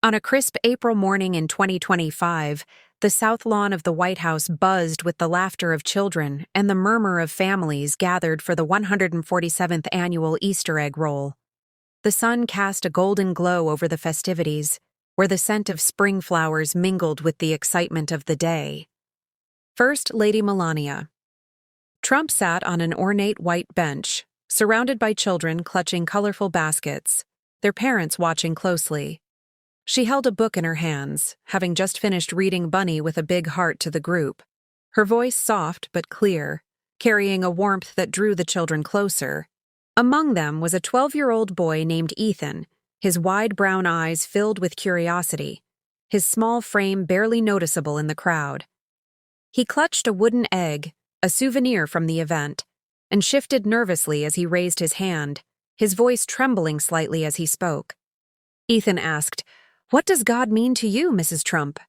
On a crisp April morning in 2025, the south lawn of the White House buzzed with the laughter of children and the murmur of families gathered for the 147th annual Easter egg roll. The sun cast a golden glow over the festivities, where the scent of spring flowers mingled with the excitement of the day. First Lady Melania Trump sat on an ornate white bench, surrounded by children clutching colorful baskets, their parents watching closely. She held a book in her hands, having just finished reading Bunny with a big heart to the group, her voice soft but clear, carrying a warmth that drew the children closer. Among them was a 12-year-old boy named Ethan, his wide brown eyes filled with curiosity, his small frame barely noticeable in the crowd. He clutched a wooden egg, a souvenir from the event, and shifted nervously as he raised his hand, his voice trembling slightly as he spoke. Ethan asked, "What does God mean to you, Mrs. Trump?"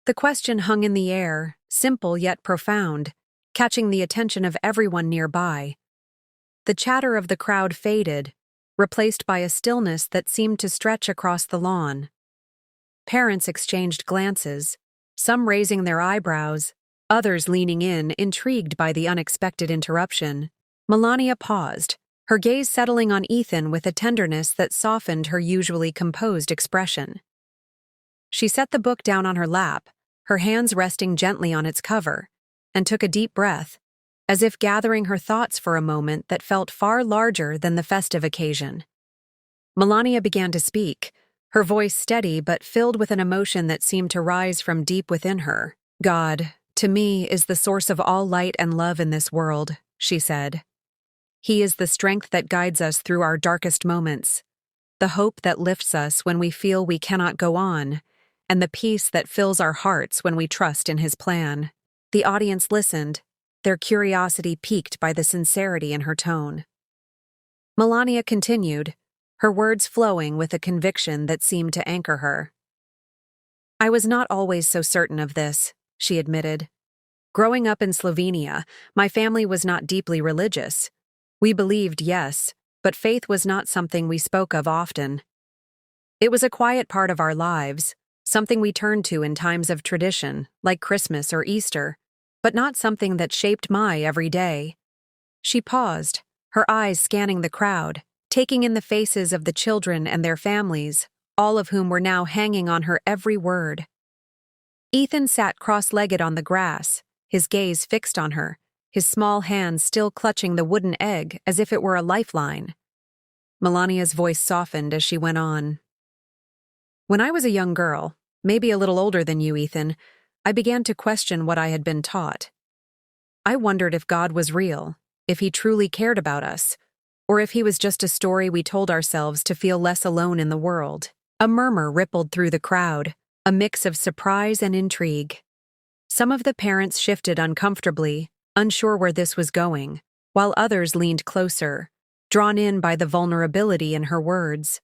The question hung in the air, simple yet profound, catching the attention of everyone nearby. The chatter of the crowd faded, replaced by a stillness that seemed to stretch across the lawn. Parents exchanged glances, some raising their eyebrows, others leaning in, intrigued by the unexpected interruption. Melania paused, her gaze settling on Ethan with a tenderness that softened her usually composed expression. She set the book down on her lap, her hands resting gently on its cover, and took a deep breath, as if gathering her thoughts for a moment that felt far larger than the festive occasion. Melania began to speak, her voice steady but filled with an emotion that seemed to rise from deep within her. "God, to me, is the source of all light and love in this world," she said. "He is the strength that guides us through our darkest moments, the hope that lifts us when we feel we cannot go on, and the peace that fills our hearts when we trust in His plan." The audience listened, their curiosity piqued by the sincerity in her tone. Melania continued, her words flowing with a conviction that seemed to anchor her. "I was not always so certain of this," she admitted. "Growing up in Slovenia, my family was not deeply religious. We believed, yes, but faith was not something we spoke of often. It was a quiet part of our lives, something we turned to in times of tradition, like Christmas or Easter, but not something that shaped my every day." She paused, her eyes scanning the crowd, taking in the faces of the children and their families, all of whom were now hanging on her every word. Ethan sat cross-legged on the grass, his gaze fixed on her, his small hands still clutching the wooden egg as if it were a lifeline. Melania's voice softened as she went on. "When I was a young girl, maybe a little older than you, Ethan, I began to question what I had been taught. I wondered if God was real, if He truly cared about us, or if He was just a story we told ourselves to feel less alone in the world." A murmur rippled through the crowd, a mix of surprise and intrigue. Some of the parents shifted uncomfortably, unsure where this was going, while others leaned closer, drawn in by the vulnerability in her words.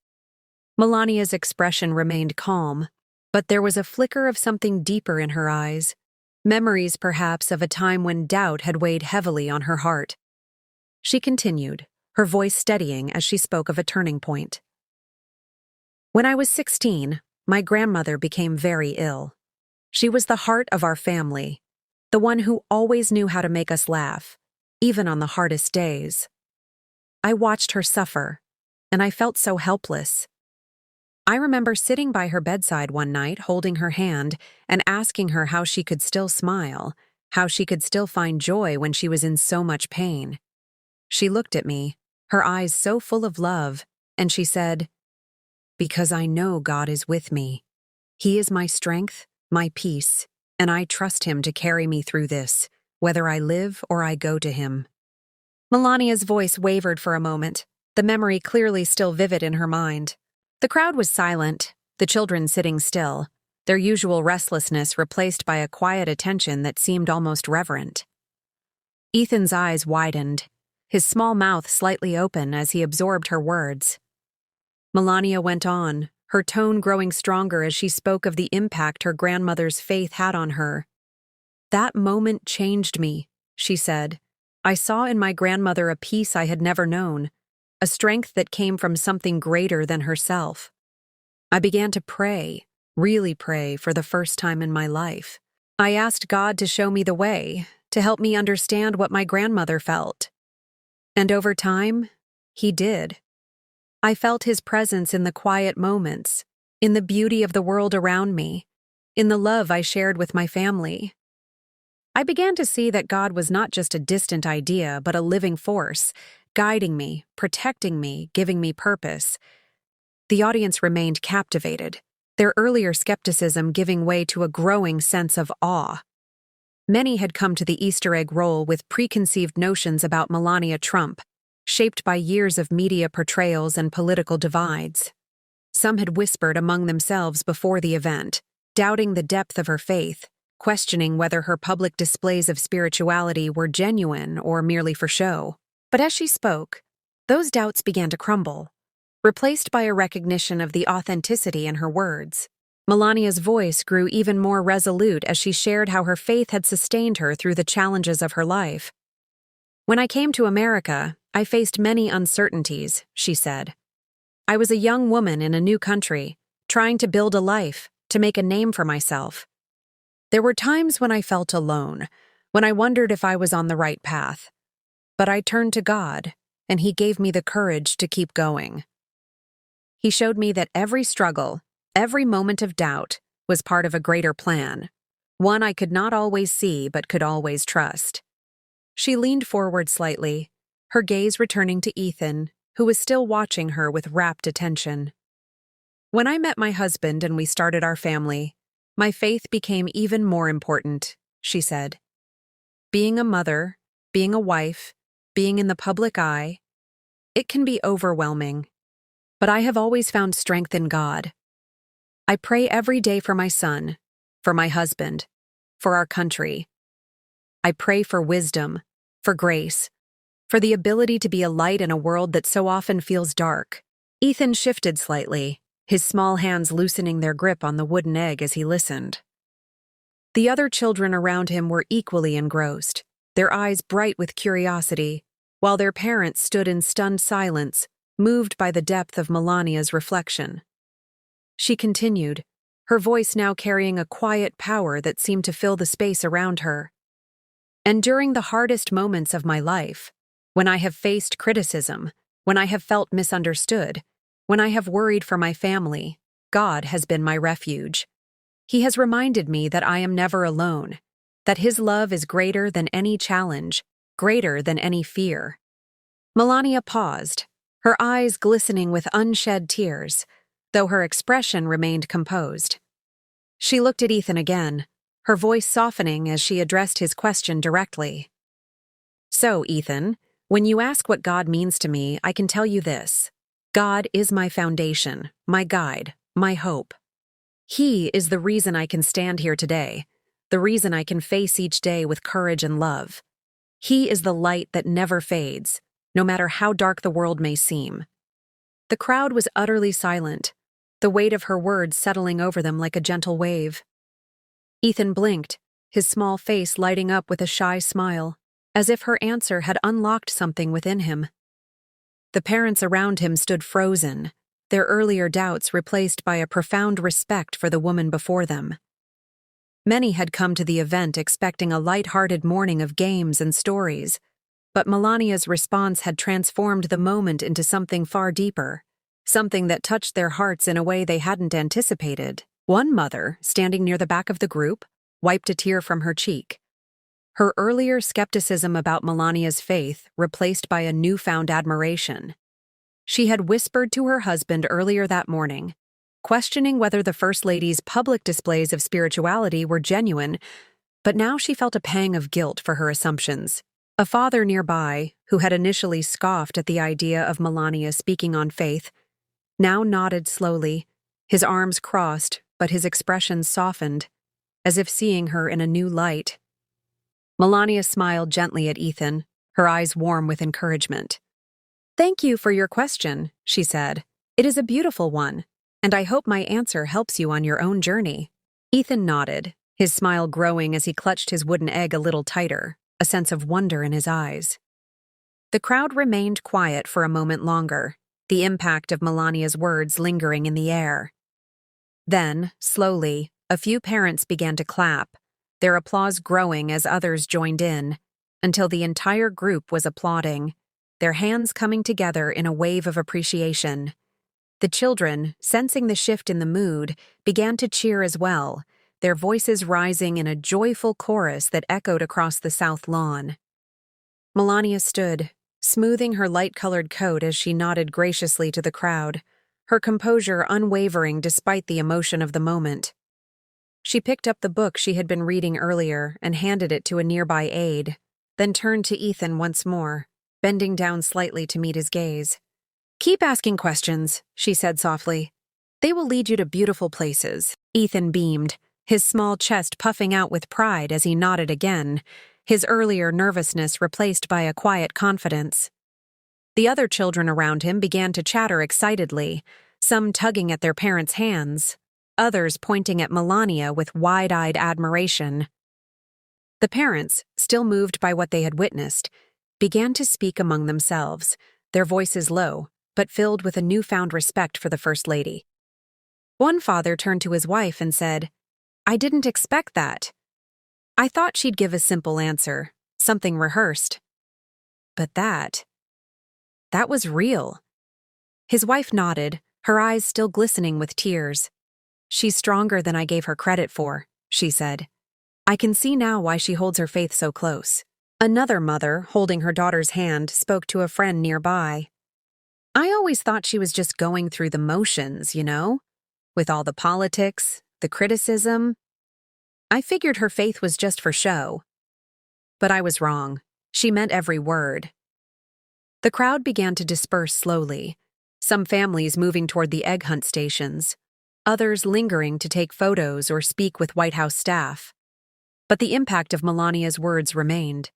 Melania's expression remained calm, but there was a flicker of something deeper in her eyes, memories perhaps of a time when doubt had weighed heavily on her heart. She continued, her voice steadying as she spoke of a turning point. "When I was 16, my grandmother became very ill. She was the heart of our family, the one who always knew how to make us laugh, even on the hardest days. I watched her suffer, and I felt so helpless. I remember sitting by her bedside one night, holding her hand, and asking her how she could still smile, how she could still find joy when she was in so much pain. She looked at me, her eyes so full of love, and she said, 'Because I know God is with me. He is my strength, my peace, and I trust Him to carry me through this, whether I live or I go to Him.'" Melania's voice wavered for a moment, the memory clearly still vivid in her mind. The crowd was silent, the children sitting still, their usual restlessness replaced by a quiet attention that seemed almost reverent. Ethan's eyes widened, his small mouth slightly open as he absorbed her words. Melania went on, her tone growing stronger as she spoke of the impact her grandmother's faith had on her. "That moment changed me," she said. "I saw in my grandmother a peace I had never known, a strength that came from something greater than herself. I began to pray, really pray for the first time in my life. I asked God to show me the way, to help me understand what my grandmother felt. And over time, He did. I felt His presence in the quiet moments, in the beauty of the world around me, in the love I shared with my family. I began to see that God was not just a distant idea, but a living force, guiding me, protecting me, giving me purpose. The audience remained captivated, their earlier skepticism giving way to a growing sense of awe. Many had come to the Easter egg roll with preconceived notions about Melania Trump, shaped by years of media portrayals and political divides. Some had whispered among themselves before the event, doubting the depth of her faith, questioning whether her public displays of spirituality were genuine or merely for show. But as she spoke, those doubts began to crumble, replaced by a recognition of the authenticity in her words. Melania's voice grew even more resolute as she shared how her faith had sustained her through the challenges of her life. "When I came to America, I faced many uncertainties," she said. "I was a young woman in a new country, trying to build a life, to make a name for myself. There were times when I felt alone, when I wondered if I was on the right path. But I turned to God, and He gave me the courage to keep going. He showed me that every struggle, every moment of doubt, was part of a greater plan, one I could not always see but could always trust." She leaned forward slightly, her gaze returning to Ethan, who was still watching her with rapt attention. "When I met my husband and we started our family, my faith became even more important," she said. "Being a mother, being a wife, being in the public eye, it can be overwhelming. But I have always found strength in God. I pray every day for my son, for my husband, for our country. I pray for wisdom, for grace, for the ability to be a light in a world that so often feels dark." Ethan shifted slightly, his small hands loosening their grip on the wooden egg as he listened. The other children around him were equally engrossed, their eyes bright with curiosity, while their parents stood in stunned silence, moved by the depth of Melania's reflection. She continued, her voice now carrying a quiet power that seemed to fill the space around her. "And during the hardest moments of my life, when I have faced criticism, when I have felt misunderstood, when I have worried for my family, God has been my refuge. He has reminded me that I am never alone, that His love is greater than any challenge, greater than any fear." Melania paused, her eyes glistening with unshed tears, though her expression remained composed. She looked at Ethan again, her voice softening as she addressed his question directly. "So, Ethan, when you ask what God means to me, I can tell you this. God is my foundation, my guide, my hope. He is the reason I can stand here today, the reason I can face each day with courage and love. He is the light that never fades, no matter how dark the world may seem." The crowd was utterly silent, the weight of her words settling over them like a gentle wave. Ethan blinked, his small face lighting up with a shy smile, as if her answer had unlocked something within him. The parents around him stood frozen, their earlier doubts replaced by a profound respect for the woman before them. Many had come to the event expecting a light-hearted morning of games and stories, but Melania's response had transformed the moment into something far deeper, something that touched their hearts in a way they hadn't anticipated. One mother, standing near the back of the group, wiped a tear from her cheek. Her earlier skepticism about Melania's faith replaced by a newfound admiration. She had whispered to her husband earlier that morning, questioning whether the First Lady's public displays of spirituality were genuine, but now she felt a pang of guilt for her assumptions. A father nearby, who had initially scoffed at the idea of Melania speaking on faith, now nodded slowly, his arms crossed, but his expression softened, as if seeing her in a new light. Melania smiled gently at Ethan, her eyes warm with encouragement. "Thank you for your question," she said. "It is a beautiful one, and I hope my answer helps you on your own journey." Ethan nodded, his smile growing as he clutched his wooden egg a little tighter, a sense of wonder in his eyes. The crowd remained quiet for a moment longer, the impact of Melania's words lingering in the air. Then, slowly, a few parents began to clap, their applause growing as others joined in, until the entire group was applauding, their hands coming together in a wave of appreciation. The children, sensing the shift in the mood, began to cheer as well, their voices rising in a joyful chorus that echoed across the south lawn. Melania stood, smoothing her light-colored coat as she nodded graciously to the crowd, her composure unwavering despite the emotion of the moment. She picked up the book she had been reading earlier and handed it to a nearby aide, then turned to Ethan once more, bending down slightly to meet his gaze. "Keep asking questions," she said softly. "They will lead you to beautiful places." Ethan beamed, his small chest puffing out with pride as he nodded again, his earlier nervousness replaced by a quiet confidence. The other children around him began to chatter excitedly, some tugging at their parents' hands, others pointing at Melania with wide-eyed admiration. The parents, still moved by what they had witnessed, began to speak among themselves, their voices low, but filled with a newfound respect for the First Lady. One father turned to his wife and said, "I didn't expect that. I thought she'd give a simple answer, something rehearsed. But that was real." His wife nodded, her eyes still glistening with tears. "She's stronger than I gave her credit for," she said. "I can see now why she holds her faith so close." Another mother, holding her daughter's hand, spoke to a friend nearby. "I always thought she was just going through the motions, with all the politics, the criticism. I figured her faith was just for show. But I was wrong. She meant every word." The crowd began to disperse slowly, some families moving toward the egg hunt stations, others lingering to take photos or speak with White House staff. But the impact of Melania's words remained,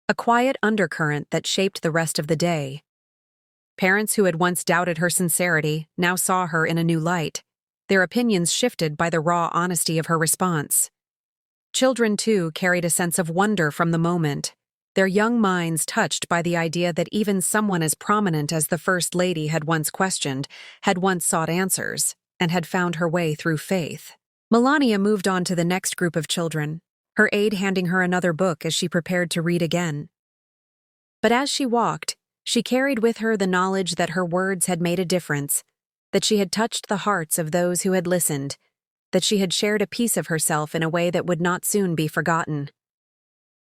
a quiet undercurrent that shaped the rest of the day. Parents who had once doubted her sincerity now saw her in a new light, their opinions shifted by the raw honesty of her response. Children, too, carried a sense of wonder from the moment, their young minds touched by the idea that even someone as prominent as the First Lady had once questioned, had once sought answers, and had found her way through faith. Melania moved on to the next group of children, her aide handing her another book as she prepared to read again. But as she walked, she carried with her the knowledge that her words had made a difference, that she had touched the hearts of those who had listened, that she had shared a piece of herself in a way that would not soon be forgotten.